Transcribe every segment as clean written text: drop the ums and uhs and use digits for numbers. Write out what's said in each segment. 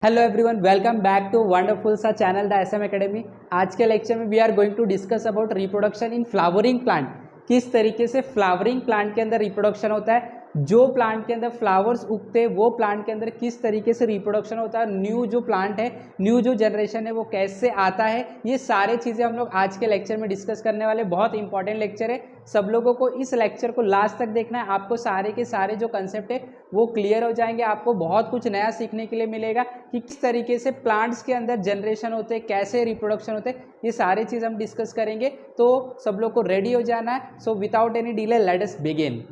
Hello everyone, welcome back to wonderful सा channel the SM academy. आज के lecture में we are going to discuss about reproduction in flowering plant. किस तरीके से फ्लावरिंग प्लांट के अंदर रिप्रोडक्शन होता है, जो प्लांट के अंदर फ्लावर्स उगते हैं वो प्लांट के अंदर किस तरीके से रिप्रोडक्शन होता है, न्यू जो प्लांट है, न्यू जो जनरेशन है वो कैसे आता है, ये सारे चीज़ें हम लोग आज के लेक्चर में डिस्कस करने वाले। बहुत इंपॉर्टेंट लेक्चर है, सब लोगों को इस लेक्चर को लास्ट तक देखना है। आपको सारे के सारे जो कंसेप्ट है वो क्लियर हो जाएंगे। आपको बहुत कुछ नया सीखने के लिए मिलेगा कि किस तरीके से प्लांट्स के अंदर जनरेशन होते हैं, कैसे रिप्रोडक्शन होते हैं, ये सारी चीज़ हम डिस्कस करेंगे। तो सब लोग को रेडी हो जाना है। So without any delay let us begin.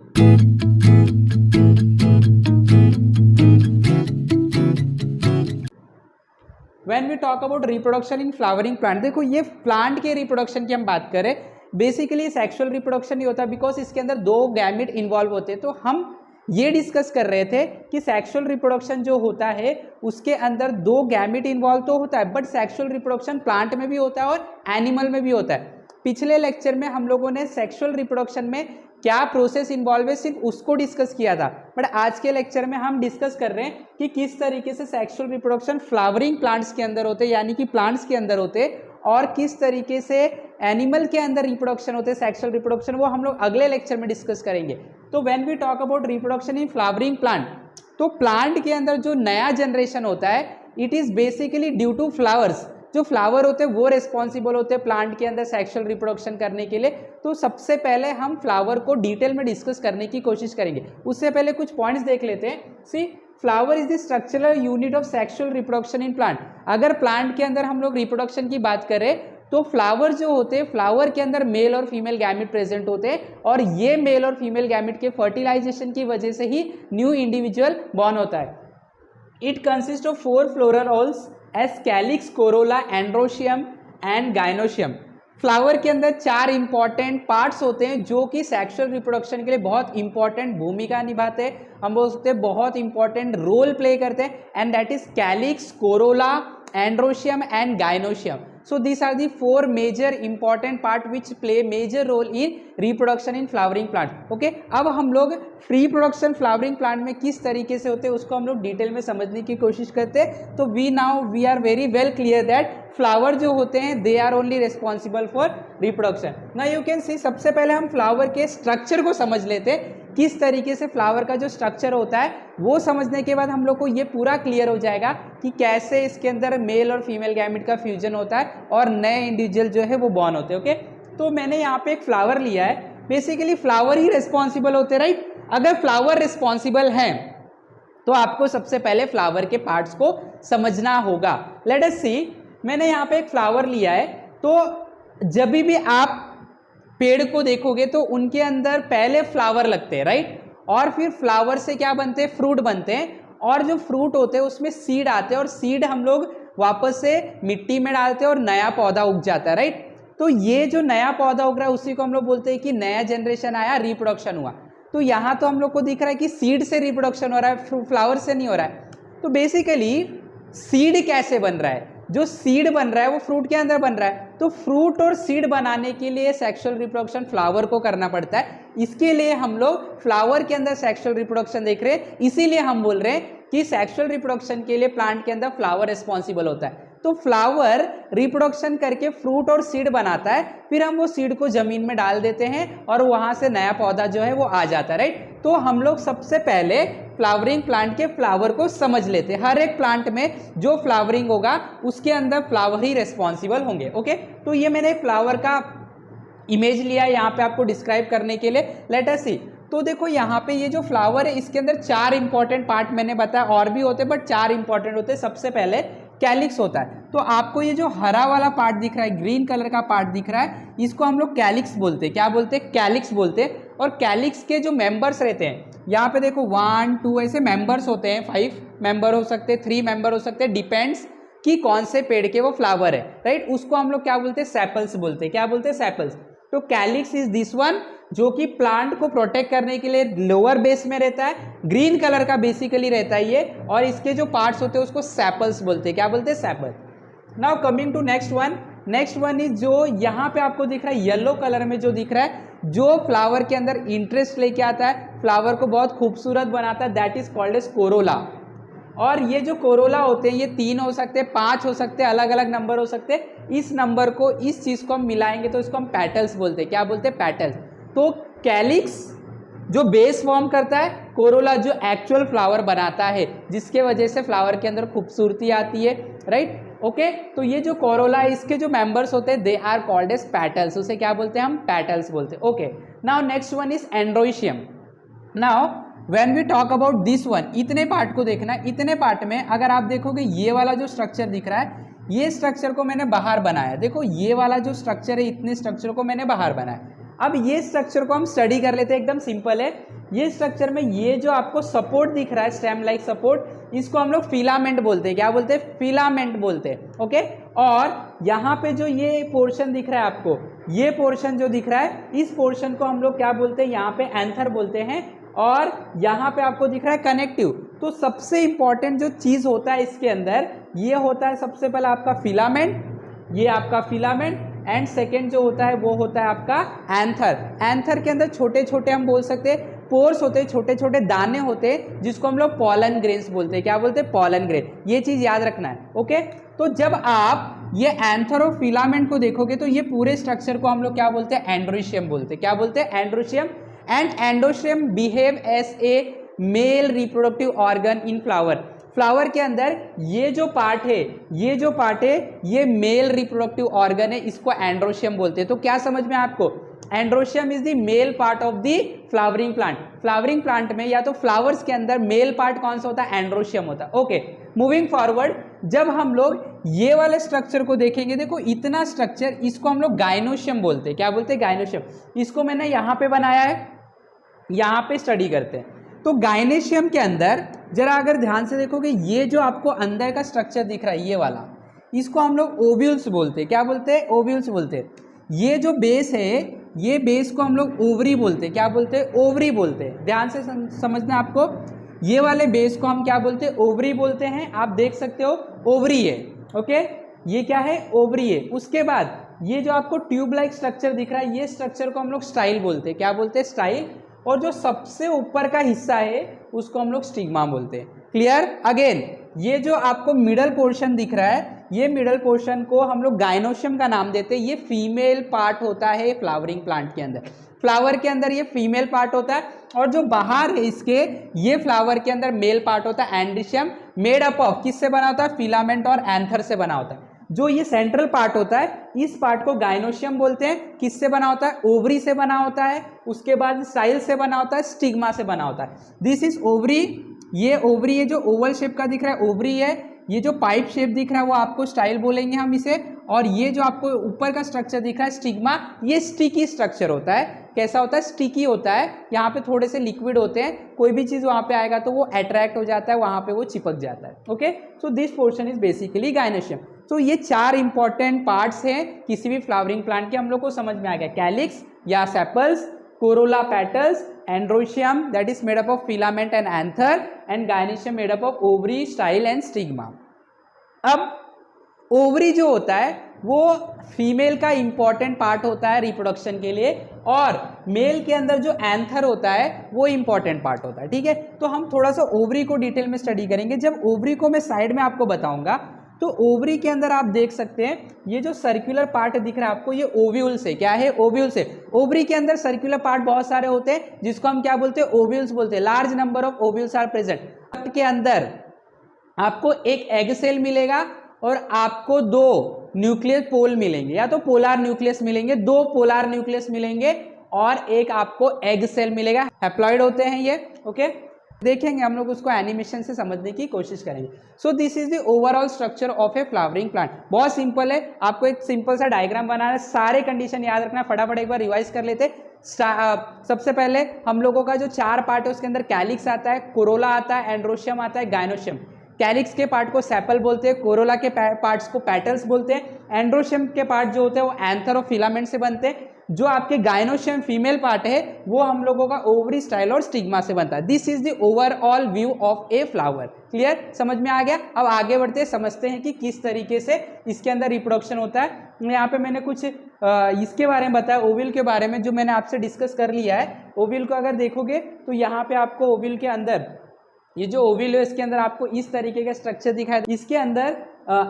When we talk about reproduction in flowering plant, देखो ये प्लांट के रिप्रोडक्शन की हम बात करें, बेसिकली सेक्सुअल रिप्रोडक्शन ही होता है बिकॉज इसके अंदर दो गैमेट इन्वॉल्व होते हैं। तो हम ये डिस्कस कर रहे थे कि सेक्सुअल रिप्रोडक्शन जो होता है उसके अंदर दो गैमेट इन्वॉल्व तो होता है, बट सेक्सुअल रिप्रोडक्शन प्लांट में भी होता है और एनिमल में भी होता है। पिछले लेक्चर में हम लोगों ने सेक्सुअल रिप्रोडक्शन में क्या प्रोसेस इन्वॉल्व है सिर्फ उसको डिस्कस किया था, बट आज के लेक्चर में हम डिस्कस कर रहे हैं कि किस तरीके से सेक्सुअल रिप्रोडक्शन फ्लावरिंग प्लांट्स के अंदर होते हैं, यानी कि प्लांट्स के अंदर होते हैं, और किस तरीके से एनिमल के अंदर रिप्रोडक्शन होते हैं सेक्सुअल रिप्रोडक्शन, वो हम लोग अगले लेक्चर में डिस्कस करेंगे। तो when we talk about reproduction in flowering plant, तो प्लांट के अंदर जो नया जनरेशन होता है it is basically due to flowers. जो फ्लावर होते हैं वो रिस्पॉन्सिबल होते हैं प्लांट के अंदर सेक्सुअल रिप्रोडक्शन करने के लिए। तो सबसे पहले हम फ्लावर को डिटेल में डिस्कस करने की कोशिश करेंगे। उससे पहले कुछ पॉइंट्स देख लेते हैं। See, flower is the structural unit of sexual reproduction in plant. अगर प्लांट के अंदर हम लोग रिप्रोडक्शन की बात करें तो फ्लावर जो होते हैं, फ्लावर के अंदर मेल और फीमेल गैमेट प्रेजेंट होते हैं, और ये मेल और फीमेल गैमेट के फर्टिलाइजेशन की वजह से ही न्यू इंडिविजुअल बॉर्न होता है। It consist of 4 floral holes S calyx, Corolla, androecium and gynoecium. Flower के अंदर 4 इंपॉर्टेंट पार्ट्स होते हैं जो कि सेक्सुअल रिप्रोडक्शन के लिए बहुत इंपॉर्टेंट भूमिका निभाते हैं, हम बोल सकते हैं बहुत इंपॉर्टेंट रोल प्ले करते हैं, and that is calyx, Corolla, androecium and gynoecium. So these are the 4 major important part which play major role in reproduction in flowering plant. Okay, अब हम लोग फ्री प्रोडक्शन फ्लावरिंग प्लांट में किस तरीके से होते हैं उसको हम लोग डिटेल में समझने की कोशिश करते हैं। तो we are very well clear that flower जो होते हैं they are only responsible for reproduction. Now you can see, सबसे पहले हम फ्लावर के स्ट्रक्चर को समझ लेते हैं, किस तरीके से फ्लावर का जो स्ट्रक्चर होता है वो समझने के बाद हम लोग को ये पूरा क्लियर हो जाएगा कि कैसे इसके अंदर मेल और फीमेल गैमेट का फ्यूजन होता है और नए इंडिविजुअल जो है वो बॉर्न होते हैं। ओके, तो मैंने यहाँ पे एक फ्लावर लिया है, बेसिकली फ्लावर ही रिस्पॉन्सिबल होते हैं, राइट। अगर फ्लावर रिस्पॉन्सिबल हैं तो आपको सबसे पहले फ्लावर के पार्ट्स को समझना होगा। लेट अस सी, मैंने यहाँ पे एक फ्लावर लिया है, तो जब भी आप पेड़ को देखोगे तो उनके अंदर पहले फ्लावर लगते हैं, राइट, और फिर फ्लावर से क्या बनते हैं, फ्रूट बनते हैं, और जो फ्रूट होते हैं उसमें सीड आते हैं, और सीड हम लोग वापस से मिट्टी में डालते हैं और नया पौधा उग जाता है, राइट। तो ये जो नया पौधा उग रहा है उसी को हम लोग बोलते हैं कि नया जनरेशन आया, रिप्रोडक्शन हुआ। तो यहाँ तो हम लोग को दिख रहा है कि सीड से रिप्रोडक्शन हो रहा है, फ्लावर से नहीं हो रहा है। तो बेसिकली सीड कैसे बन रहा है, जो सीड बन रहा है वो फ्रूट के अंदर बन रहा है। तो फ्रूट और सीड बनाने के लिए सेक्सुअल रिप्रोडक्शन फ्लावर को करना पड़ता है, इसके लिए हम लोग फ्लावर के अंदर सेक्सुअल रिप्रोडक्शन देख रहे हैं। इसीलिए हम बोल रहे हैं कि सेक्सुअल रिप्रोडक्शन के लिए प्लांट के अंदर फ्लावर रिस्पॉन्सिबल होता है। तो फ्लावर रिप्रोडक्शन करके फ्रूट और सीड बनाता है, फिर हम वो सीड को जमीन में डाल देते हैं और वहां से नया पौधा जो है वो आ जाता है, राइट। तो हम लोग सबसे पहले फ्लावरिंग प्लांट के फ्लावर को समझ लेते हैं। हर एक प्लांट में जो फ्लावरिंग होगा उसके अंदर फ्लावर ही रिस्पॉन्सिबल होंगे। ओके, तो ये मैंने फ्लावर का इमेज लिया है यहाँ पे आपको डिस्क्राइब करने के लिए। लेट अस सी, तो देखो यहाँ पे ये जो फ्लावर है इसके अंदर 4 इंपॉर्टेंट पार्ट मैंने बताया, और भी होते हैं बट 4 इंपॉर्टेंट होते हैं। सबसे पहले कैलिक्स होता है। तो आपको ये जो हरा वाला पार्ट दिख रहा है, ग्रीन कलर का पार्ट दिख रहा है, इसको हम लोग कैलिक्स बोलते हैं। क्या बोलते हैं, कैलिक्स बोलते हैं। और कैलिक्स के जो मेंबर्स रहते हैं, यहाँ पे देखो 1 2 ऐसे मेंबर्स होते हैं, 5 मेंबर हो सकते हैं, 3 मेंबर हो सकते हैं, डिपेंड्स कि कौन से पेड़ के वो फ्लावर है, राइट। उसको हम लोग क्या बोलते हैं, सेपल्स बोलते हैं। क्या बोलते हैं, सेपल्स। तो कैलिक्स इज दिस वन जो कि प्लांट को प्रोटेक्ट करने के लिए लोअर बेस में रहता है, ग्रीन कलर का बेसिकली रहता है ये, और इसके जो पार्ट्स होते हैं उसको सेपल्स बोलते हैं। क्या बोलते हैं, sepal. Now coming to next one is जो यहाँ पे आपको दिख रहा है येलो कलर में जो दिख रहा है, जो फ्लावर के अंदर इंटरेस्ट लेके आता है, फ्लावर को बहुत खूबसूरत बनाता है, that is called as corolla. और ये जो कोरोला होते हैं ये 3 हो सकते हैं, 5 हो सकते हैं, अलग अलग नंबर हो सकते हैं। इस नंबर को, इस चीज़ को हम मिलाएंगे तो इसको हम पेटल्स बोलते हैं। क्या बोलते हैं? पेटल्स। तो कैलिक्स जो बेस फॉर्म करता है, कोरोला जो एक्चुअल फ्लावर बनाता है, जिसके वजह से फ्लावर के अंदर खूबसूरती आती है, राइट। ओके, तो ये जो कोरोला है इसके जो मेंबर्स होते हैं they are called as petals. उसे क्या बोलते हैं? हम पेटल्स बोलते हैं। Okay, now next one is androecium. Now when we talk about this one, इतने पार्ट को देखना। इतने पार्ट में अगर आप देखोगे ये वाला जो स्ट्रक्चर दिख रहा है, ये स्ट्रक्चर को मैंने बाहर बनाया। देखो ये वाला जो स्ट्रक्चर है, इतने स्ट्रक्चर को मैंने बाहर बनाया। अब ये स्ट्रक्चर को हम स्टडी कर लेते हैं, एकदम सिंपल है। ये स्ट्रक्चर में ये जो आपको सपोर्ट दिख रहा है, स्टेम लाइक सपोर्ट, इसको हम लोग फिलामेंट बोलते हैं। क्या बोलते हैं? फिलामेंट बोलते हैं। ओके, और यहाँ पे जो ये पोर्शन दिख रहा है आपको, ये पोर्शन जो दिख रहा है, इस पोर्शन को हम लोग क्या बोलते हैं? यहाँ पे एंथर बोलते हैं। और यहाँ पे आपको दिख रहा है कनेक्टिव। तो सबसे इंपॉर्टेंट जो चीज होता है इसके अंदर, ये होता है सबसे पहले आपका फिलामेंट, ये आपका फिलामेंट, एंड सेकेंड जो होता है वो होता है आपका एंथर। एंथर के अंदर छोटे छोटे हम बोल सकते हैं पोर्स होते हैं, छोटे छोटे दाने होते हैं, जिसको हम लोग पॉलन ग्रेन्स बोलते हैं। क्या बोलते हैं? Pollen grain. ये चीज याद रखना है। ओके, तो जब आप ये एंथर और फिलामेंट को देखोगे तो ये पूरे स्ट्रक्चर को हम लोग क्या बोलते हैं? एंड्रोशियम बोलते हैं। क्या बोलते हैं? Androecium. And androecium behave as a male reproductive organ in flower. Flower के अंदर ये जो पार्ट है, ये जो पार्ट है, ये मेल रिप्रोडक्टिव ऑर्गन है, इसको एंड्रोशियम बोलते हैं। तो क्या समझ में आपको? Androecium is the male part of the flowering plant. Flowering plant में या तो फ्लावर्स के अंदर मेल पार्ट कौन सा होता है? एंड्रोशियम होता है। ओके, मूविंग फॉरवर्ड, जब हम लोग ये वाले स्ट्रक्चर को देखेंगे, देखो इतना स्ट्रक्चर, इसको हम लोग गाइनोशियम बोलते हैं। क्या बोलते हैं? गाइनोशियम। इसको मैंने यहाँ पे बनाया है, यहाँ पे स्टडी करते हैं। तो गाइनेशियम के अंदर जरा अगर ध्यान से देखोगे, ये जो आपको अंदर का स्ट्रक्चर दिख रहा है, ये वाला, इसको हम लोग ओव्यूल्स बोलते हैं। क्या बोलते हैं? ओव्यूल्स बोलते हैं। ये जो बेस है, ये बेस को हम लोग ओवरी बोलते हैं। क्या बोलते हैं? ओवरी बोलते हैं। ध्यान से समझना आपको, ये वाले बेस को हम क्या बोलते हैं? ओवरी बोलते हैं। आप देख सकते हो ओवरी है। ओके, ये क्या है? ओवरी है। उसके बाद ये जो आपको ट्यूब लाइक स्ट्रक्चर दिख रहा है, ये स्ट्रक्चर को हम लोग स्टाइल बोलते हैं। क्या बोलते हैं? स्टाइल। और जो सबसे ऊपर का हिस्सा है उसको हम लोग स्टिग्मा बोलते हैं। क्लियर? अगेन, ये जो आपको मिडल पोर्शन दिख रहा है, ये मिडल पोर्शन को हम लोग गाइनोशियम का नाम देते हैं। ये फीमेल पार्ट होता है फ्लावरिंग प्लांट के अंदर। फ्लावर के अंदर ये फीमेल पार्ट होता है, और जो बाहर है इसके, ये फ्लावर के अंदर मेल पार्ट होता है। एंड्रोशियम मेड अप ऑफ किससे बना होता है? फिलामेंट और एंथर से बना होता है। जो ये सेंट्रल पार्ट होता है, इस पार्ट को गाइनोशियम बोलते हैं। किससे बना होता है? ओवरी से बना होता है। उसके बाद स्टाइल से बना होता है, स्टिग्मा से बना होता है। This is ovary. ये ओवरी है जो ओवल शेप का दिख रहा है, ओवरी है। ये जो पाइप शेप दिख रहा है वो आपको स्टाइल बोलेंगे हम इसे। और ये जो आपको ऊपर का स्ट्रक्चर दिख रहा है स्टिग्मा, ये स्टिकी स्ट्रक्चर होता है। कैसा होता है? स्टिकी होता है। यहाँ पे थोड़े से लिक्विड होते हैं, कोई भी चीज़ वहाँ पे आएगा तो वो अट्रैक्ट हो जाता है, वहाँ पे वो चिपक जाता है। Okay, so this portion is basically gynoecium. तो ये 4 इंपॉर्टेंट पार्ट्स हैं किसी भी फ्लावरिंग प्लांट के, हम लोग को समझ में आ गया। कैलिक्स या sepals, Corolla petals, androecium that is made up of filament and anther, and gynoecium made up of ovary, style and stigma. अब ओवरी जो होता है वो फीमेल का इंपॉर्टेंट पार्ट होता है रिप्रोडक्शन के लिए, और मेल के अंदर जो एंथर होता है वो इंपॉर्टेंट पार्ट होता है। ठीक है, तो हम थोड़ा सा ओवरी को डिटेल में स्टडी करेंगे। जब ओवरी को मैं साइड में आपको बताऊंगा, तो ओवरी के अंदर आप देख सकते हैं ये जो सर्कुलर पार्ट दिख रहा है आपको, ये ओव्यूल्स है। क्या है? ओव्यूल्स है। ओवरी के अंदर सर्कुलर पार्ट बहुत सारे होते हैं, जिसको हम क्या बोलते हैं? ओव्यूल्स बोलते हैं। Large number of ovules are present. के अंदर आपको एक एग सेल मिलेगा और आपको 2 न्यूक्लियस पोल मिलेंगे, या तो पोलार न्यूक्लियस मिलेंगे, 2 पोलार न्यूक्लियस मिलेंगे, और एक आपको एग सेल मिलेगा। हैप्लॉइड होते हैं ये। ओके, देखेंगे हम लोग उसको एनिमेशन से समझने की कोशिश करेंगे। सो this is the overall structure of A flowering plant. बहुत सिंपल है, आपको एक सिंपल सा डायग्राम बनाना है, सारे कंडीशन याद रखना। फटाफट एक बार रिवाइज कर लेते। सबसे पहले हम लोगों का जो 4 पार्ट है उसके अंदर कैलिक्स आता है, कोरोला आता है, एंड्रोशियम आता है, गाइनोशियम। कैलिक्स के पार्ट को सेपल बोलते हैं, कोरोला के पार्ट्स को पेटल्स बोलते हैं, एंड्रोशियम के पार्ट जो होते हैं वो एंथर और फिलामेंट से बनते हैं। जो आपके गाइनोशियम फीमेल पार्ट है वो हम लोगों का ओवरी, स्टाइल और स्टिग्मा से बनता है। This is the overall view of a flower. Clear? समझ में आ गया? अब आगे बढ़ते समझते हैं कि किस तरीके से इसके अंदर रिप्रोडक्शन होता है। यहाँ पे मैंने कुछ इसके बारे में बताया, ओविल के बारे में, जो मैंने आपसे डिस्कस कर लिया है। ओविल को अगर देखोगे तो यहाँ पे आपको ओविल के अंदर ये जो ओविल है इसके अंदर आपको इस तरीके का स्ट्रक्चर दिखाई, इसके अंदर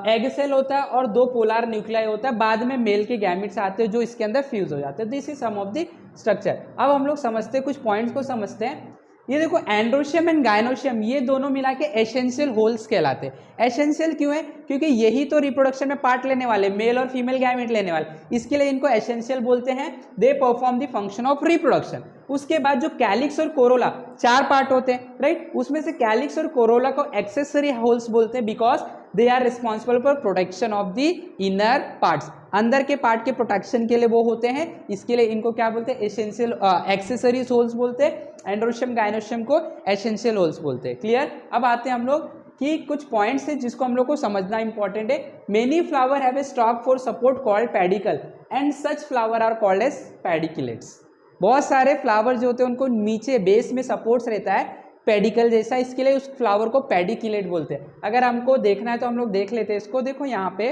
एग सेल होता है और 2 पोलर न्यूक्लियाई होता है, बाद में मेल के गैमेट्स आते हैं जो इसके अंदर फ्यूज हो जाते हैं। This is some of the structure. अब हम लोग समझते हैं, कुछ पॉइंट्स को समझते हैं। ये देखो एंड्रोशियम एंड गायनोशियम ये दोनों मिला के एसेंशियल होल्स कहलाते हैं। एसेंशियल क्यों है? क्योंकि यही तो रिप्रोडक्शन में पार्ट लेने वाले, मेल और फीमेल गैमेट लेने वाले, इसके लिए इनको एसेंशियल बोलते हैं। They perform the function of reproduction. उसके बाद जो कैलिक्स और कोरोला 4 पार्ट होते हैं, राइट, उसमें से कैलिक्स और कोरोला को एक्सेसरी होल्स बोलते हैं because they are responsible for protection of the inner parts. अंदर के पार्ट के प्रोटेक्शन के लिए वो होते हैं, इसके लिए इनको क्या बोलते हैं? एसेंशियल एक्सेसरीज होल्स बोलते हैं। एंड्रोशियम गायनोशियम को एसेंशियल होल्स बोलते हैं। क्लियर? अब आते हैं हम लोग कि कुछ पॉइंट्स है जिसको हम लोग को समझना इंपॉर्टेंट है। Many flower have a stalk for support called pedicel and such flower are called as pedicellates. बहुत सारे फ्लावर जो होते हैं उनको नीचे बेस में सपोर्ट्स रहता है पेडिकल जैसा, इसके लिए उस फ्लावर को पेडिकुलेट बोलते हैं। अगर हमको देखना है तो हम लोग देख लेते हैं इसको। देखो यहाँ पे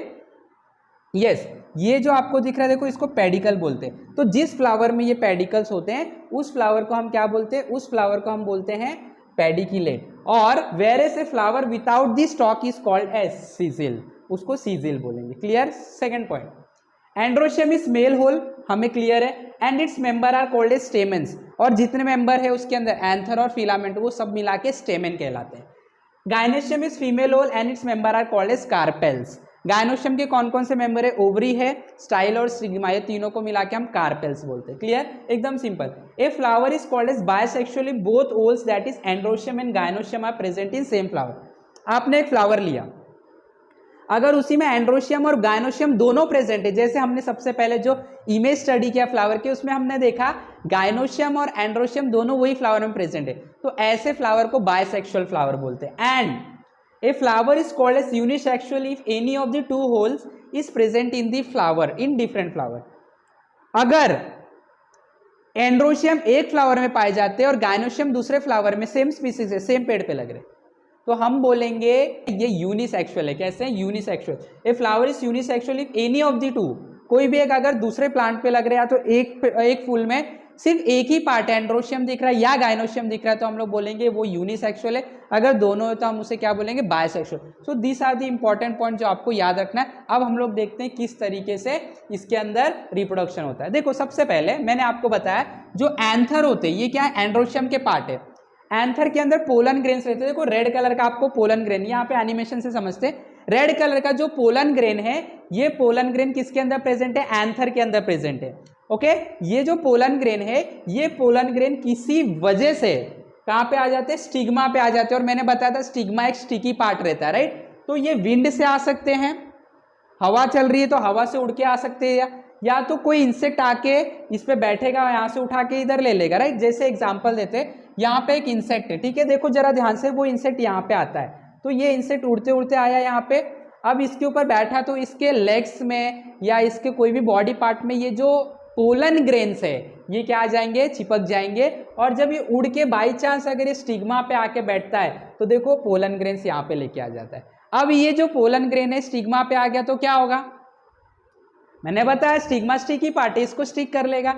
यस, ये जो आपको दिख रहा है देखो, इसको पेडिकल बोलते हैं। तो जिस फ्लावर में ये पेडिकल्स होते हैं उस फ्लावर को हम क्या बोलते हैं? उस फ्लावर को हम बोलते हैं पेडिकुलेट। और whereas a flower without the stalk is called as sessile, उसको सीजिल बोलेंगे। Clear? Second point, androecium is male whorl, हमें क्लियर है, and its member are called as stamens. और जितने मेंबर है उसके अंदर एंथर और फिलामेंट वो सब मिला के स्टेमेन कहलाते हैं। Gynoecium is female whorl and its member are called as carpels. Gynoecium के कौन कौन से मेंबर है? ओवरी है, स्टाइल और स्टिग्मा, ये तीनों को मिला के हम कार्पेल्स बोलते हैं। क्लियर? एकदम simple. A flower is called as bisexually both whorls that is androecium and gynoecium are present in same flower. आपने एक फ्लावर लिया, अगर उसी में एंड्रोशियम और गायनोशियम दोनों प्रेजेंट है, जैसे हमने सबसे पहले जो इमेज स्टडी किया फ्लावर की उसमें हमने देखा गायनोशियम और एंड्रोशियम दोनों वही फ्लावर में प्रेजेंट है, तो ऐसे फ्लावर को बायसेक्सुअल फ्लावर बोलते हैं। And a flower is called as unisexual if any of the 2 whorls is present in the flower in different flower. अगर एंड्रोशियम एक फ्लावर में पाए जाते हैं और गायनोशियम दूसरे फ्लावर में, सेम स्पीसीज है, सेम पेड़ पे लग रहे, तो हम बोलेंगे ये यूनिसेक्सुअल है। कैसे है? Unisexual. A flower is unisexual if any of the 2, कोई भी एक अगर दूसरे प्लांट पे लग रहा है तो एक फूल में सिर्फ एक ही पार्ट एंड्रोशियम दिख रहा है या गायनोशियम दिख रहा है तो हम लोग बोलेंगे वो यूनिसेक्सुअल है। अगर दोनों है तो हम उसे क्या बोलेंगे? Bisexual. So this are the important point जो आपको याद रखना है। अब हम लोग देखते हैं किस तरीके से इसके अंदर रिप्रोडक्शन होता है। देखो सबसे पहले मैंने आपको बताया जो एंथर होते हैं ये क्या है? एंड्रोशियम के पार्ट है। एंथर के अंदर पोलन ग्रेन्स रहते हैं। देखो रेड कलर का आपको पोलन ग्रेन, यहाँ पे एनिमेशन से समझते हैं, रेड कलर का जो पोलन ग्रेन है ये पोलन ग्रेन किसके अंदर प्रेजेंट है? एंथर के अंदर प्रेजेंट है। ओके, ये जो पोलन ग्रेन है ये पोलन ग्रेन किसी वजह से कहाँ पे आ जाते हैं? स्टिग्मा पे आ जाते हैं। और मैंने बताया था स्टिग्मा एक स्टिकी पार्ट रहता है, राइट। तो ये विंड से आ सकते हैं, हवा चल रही है तो हवा से उड़ के आ सकते हैं, या तो कोई इंसेक्ट आके इस पे बैठेगा यहाँ से उठा के इधर ले लेगा, राइट। जैसे एग्जांपल देते हैं, यहाँ पे एक इंसेक्ट है, ठीक है, देखो जरा ध्यान से, वो इंसेक्ट यहाँ पे आता है, तो ये इंसेक्ट उड़ते उड़ते आया यहाँ पे, अब इसके ऊपर बैठा तो इसके लेग्स में या इसके कोई भी बॉडी पार्ट में ये जो पोलन ग्रेन्स है ये क्या आ जाएंगे? चिपक जाएंगे। और जब ये उड़ के बाई चांस अगर ये स्टिग्मा पे आके बैठता है तो देखो पोलन ग्रेन्स यहाँ पे लेके आ जाता है। अब ये जो पोलन ग्रेन है स्टिग्मा पे आ गया तो क्या होगा? मैंने बताया स्टिग्मा स्टिकी पार्ट है, इसको स्टिक कर लेगा।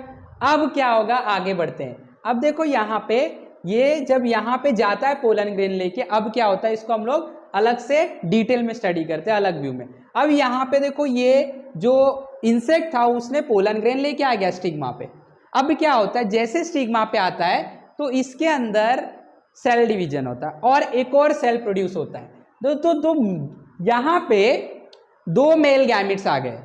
अब क्या होगा? आगे बढ़ते हैं। अब देखो यहाँ पे ये जब यहाँ पे जाता है पोलन ग्रेन लेके, अब क्या होता है इसको हम लोग अलग से डिटेल में स्टडी करते हैं, अलग व्यू में। अब यहाँ पे देखो ये जो इंसेक्ट था उसने पोलन ग्रेन लेके आ गया स्टिग्मा पे। अब क्या होता है? जैसे स्टिग्मा पे आता है तो इसके अंदर सेल डिवीजन होता है और एक और सेल प्रोड्यूस होता है। तो यहाँ पे 2 मेल गैमिट्स आ गए,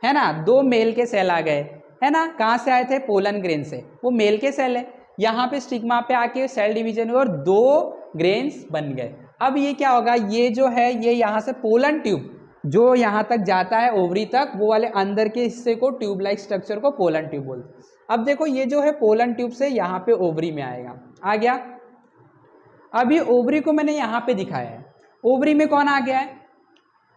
है ना, 2 मेल के सेल आ गए, है ना। कहाँ से आए थे? पोलन ग्रेन से, वो मेल के सेल है। यहाँ पे स्टिग्मा पे आके सेल डिवीजन हुआ और 2 ग्रेन्स बन गए। अब ये क्या होगा? ये जो है ये यहाँ से पोलन ट्यूब जो यहाँ तक जाता है ओवरी तक, वो वाले अंदर के हिस्से को ट्यूब लाइक स्ट्रक्चर को पोलन ट्यूब बोलते हैं। अब देखो ये जो है पोलन ट्यूब से यहाँ पे ओवरी में आएगा, आ गया। अब ये ओवरी को मैंने यहाँ पे दिखाया है, ओवरी में कौन आ गया है?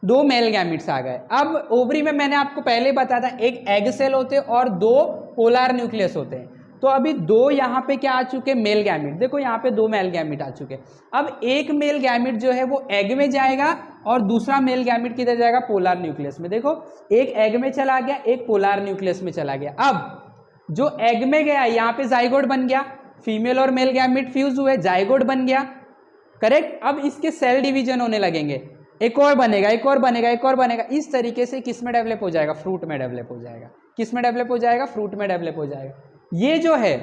2 मेल गैमिट्स आ गए। अब ओवरी में मैंने आपको पहले बताया था एक एग सेल होते हैं और 2 पोलर न्यूक्लियस होते हैं। तो अभी 2 यहाँ पे क्या आ चुके? Male gamete. देखो यहाँ पे 2 मेल गैमिट आ चुके। अब एक मेल गैमिट जो है वो एग में जाएगा और दूसरा मेल गैमिट किधर जाएगा? पोलर न्यूक्लियस में। देखो एक एग में चला गया, एक पोलर न्यूक्लियस में चला गया। अब जो एग में गया यहाँ पे जाइगोट बन गया, फीमेल और मेल गैमिट फ्यूज हुए, जाइगोट बन गया। करेक्ट। अब इसके सेल डिवीजन होने लगेंगे, एक और बनेगा, एक और बनेगा, एक और बनेगा। इस तरीके से किस में डेवलप हो जाएगा? फ्रूट में डेवलप हो जाएगा। किस में डेवलप हो जाएगा? फ्रूट में डेवलप हो जाएगा। ये जो है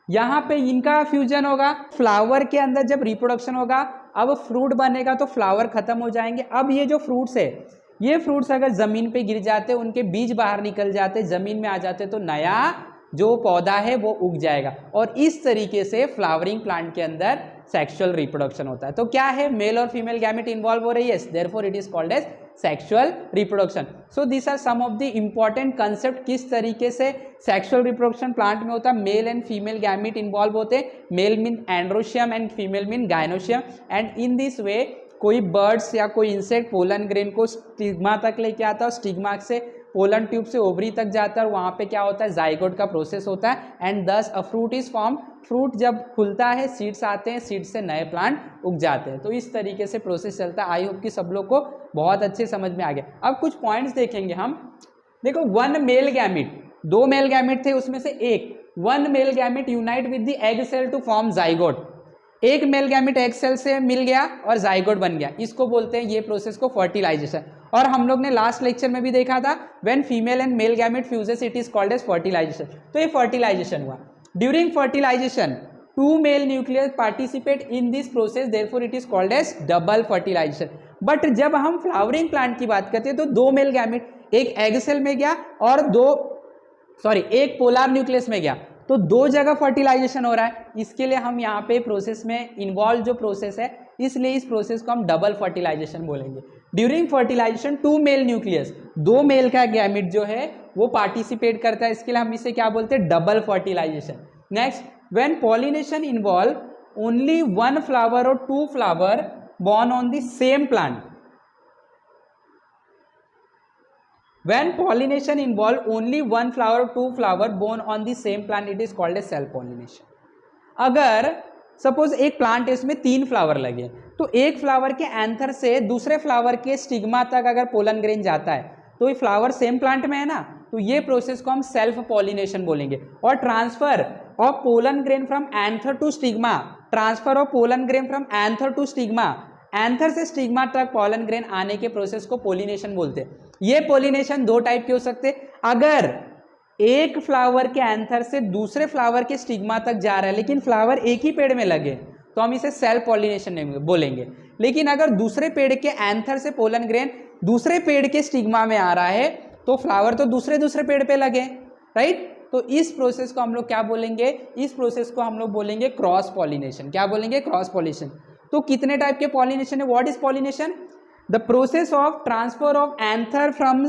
यहाँ पे इनका फ्यूजन होगा, फ्लावर के अंदर जब रिप्रोडक्शन होगा, अब फ्रूट बनेगा तो फ्लावर खत्म हो जाएंगे। अब ये जो फ्रूट्स है, ये फ्रूट्स अगर जमीन पे गिर जाते, उनके बीज बाहर निकल जाते, जमीन में आ जाते, तो नया जो पौधा है वो उग जाएगा। और इस तरीके से फ्लावरिंग प्लांट के अंदर सेक्सुअल रिप्रोडक्शन होता है। तो क्या है? मेल और फीमेल गैमेट इन्वॉल्व हो रही है, therefore it is called as sexual reproduction. So this are some of the important concept, किस तरीके से सेक्सुअल रिप्रोडक्शन प्लांट में होता है। Male and female gamete involve होते हैं, male mean androecium and female mean gynoecium. And in this way कोई birds या कोई इंसेक्ट पोलन ग्रेन को स्टिग्मा तक लेके आता है, स्टिग्मा से पोलन ट्यूब से ओवरी तक जाता है, और वहाँ पे क्या होता है? जाइगोट का प्रोसेस होता है, एंड दस a fruit is form. Fruit जब खुलता है, सीड्स आते हैं, सीड्स से नए प्लांट उग जाते हैं। तो इस तरीके से प्रोसेस चलता है। आई होप कि सब लोग को बहुत अच्छे समझ में आ गया। अब कुछ पॉइंट्स देखेंगे हम। देखो, वन मेल गैमिट, दो मेल गैमिट थे, उसमें से एक one male gamete unite with the egg cell to form zygote. एक मेल गैमिट एग सेल से मिल गया और जाइगोट बन गया, इसको बोलते हैं, ये प्रोसेस को फर्टिलाइजेशन। और हम लोग ने लास्ट लेक्चर में भी देखा था, when female and male gamete fuses it is called as fertilization. तो ये फर्टिलाइजेशन हुआ। During fertilization two male nucleus participate in this process, therefore it is called as double fertilization. But जब हम flowering plant की बात करते हैं तो दो मेल गैमेट, एक एग सेल में गया और एक पोलर न्यूक्लियस में गया, तो दो जगह फर्टिलाइजेशन हो रहा है। इसके लिए हम यहाँ पे प्रोसेस में इन्वॉल्व जो प्रोसेस है, इसलिए इस प्रोसेस को हम डबल फर्टिलाइजेशन बोलेंगे। During fertilization two male nucleus, दो मेल का गैमिट जो है वो पार्टिसिपेट करता है, इसके लिए हम इसे क्या बोलते हैं? Double fertilisation. Next, when pollination involve only one flower और two flower born on the same plant, when pollination involve only one flower or two flower born on the same plant, it is called as self pollination. अगर suppose एक plant है, इसमें 3 flower लगे, तो एक flower के anther से दूसरे फ्लावर के स्टिग्मा तक अगर पोलन ग्रेन जाता है, तो ये फ्लावर सेम प्लांट में है ना, तो ये प्रोसेस को हम सेल्फ पॉलिनेशन बोलेंगे। और transfer of pollen grain from anther to stigma, transfer of pollen grain from anther to stigma, anther से स्टिग्मा तक पोलन ग्रेन आने के प्रोसेस को पोलिनेशन बोलते हैं। ये पोलिनेशन दो टाइप के हो सकते हैं। अगर एक फ्लावर के एंथर से दूसरे फ्लावर के स्टिग्मा तक जा रहा है, लेकिन फ्लावर एक ही पेड़ में लगे, तो हम इसे सेल्फ पॉलिनेशन बोलेंगे। लेकिन अगर दूसरे पेड़ के एंथर से पोलन ग्रेन दूसरे पेड़ के स्टिग्मा में आ रहा है, तो फ्लावर तो दूसरे पेड़ पे लगे, राइट। तो इस प्रोसेस को हम लोग क्या बोलेंगे? इस प्रोसेस को हम लोग बोलेंगे क्रॉस पॉलिनेशन। क्या बोलेंगे? Cross pollination. तो कितने टाइप के पॉलिनेशन है? What is pollination? The process of transfer of anther from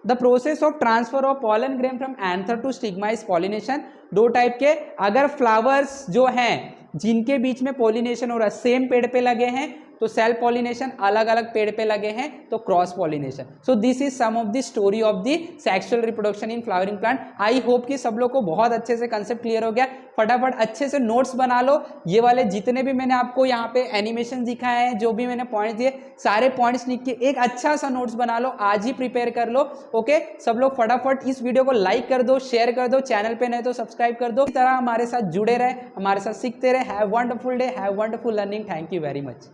the process of transfer of pollen grain from anther to stigma is pollination. दो टाइप के, अगर फ्लावर्स जो हैं जिनके बीच में पॉलिनेशन हो रहा है सेम पेड़ पे लगे हैं तो सेल्फ पॉलिनेशन, अलग अलग पेड़ पे लगे हैं तो cross pollination. So this is some of the story of the sexual reproduction in flowering plant. I hope कि सब लोग को बहुत अच्छे से कंसेप्ट क्लियर हो गया। फटाफट अच्छे से नोट्स बना लो। ये वाले जितने भी मैंने आपको यहाँ पे एनिमेशन दिखाए हैं, जो भी मैंने पॉइंट्स दिए, सारे पॉइंट्स लिख के एक अच्छा सा नोट्स बना लो, आज ही प्रिपेयर कर लो। ओके, सब लोग फटाफट इस वीडियो को लाइक कर दो, शेयर कर दो, चैनल पे नहीं तो सब्सक्राइब कर दो। इस तरह हमारे साथ जुड़े रहे, हमारे साथ सीखते रहे। Have wonderful day, have wonderful learning. Thank you very much.